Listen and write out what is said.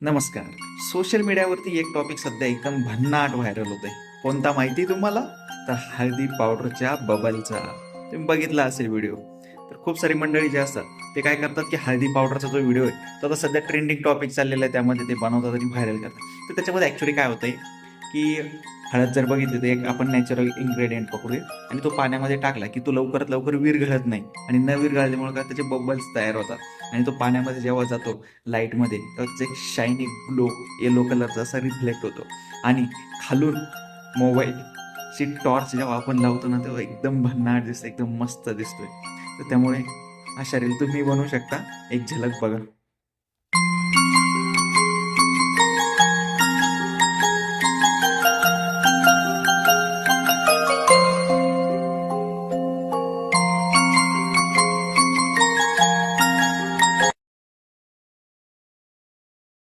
नमस्कार. सोशल मीडियावरती एक टॉपिक सध्या एकदम भन्नाट व्हायरल होतोय. कोणता माहिती तुम्हाला? तर हळदी पावडरच्या बबलचा. तुम्ही बघितला असेल व्हिडिओ. तर खूप सारी मंडळी जे असतात ते काय करतात की हळदी पावडरचा जो व्हिडिओ आहे तो आता सध्या ट्रेंडिंग टॉपिक चाललेला आहे, त्यामध्ये ते बनवतात आणि व्हायरल करतात. तर त्याच्यामध्ये ॲक्च्युली काय होतंय की हळद जर बघितली तर एक आपण नॅचरल इन्ग्रेडियंट पकडूया आणि तो पाण्यामध्ये टाकला की तो लवकरात लवकर विरघळत नाही आणि न विरघळल्यामुळे काय त्याचे बबल्स तयार होतात आणि तो पाण्यामध्ये जेव्हा जातो लाईटमध्ये तर त्याचा एक शायनी ग्लो येलो कलरचा असा रिफ्लेक्ट होतो आणि खालून मोबाईलची टॉर्च जेव्हा आपण लावतो ना तेव्हा एकदम भन्नाट दिसतं, एकदम मस्त दिसतोय. तर त्यामुळे अशा रील तुम्ही बनवू शकता. एक झलक बघा.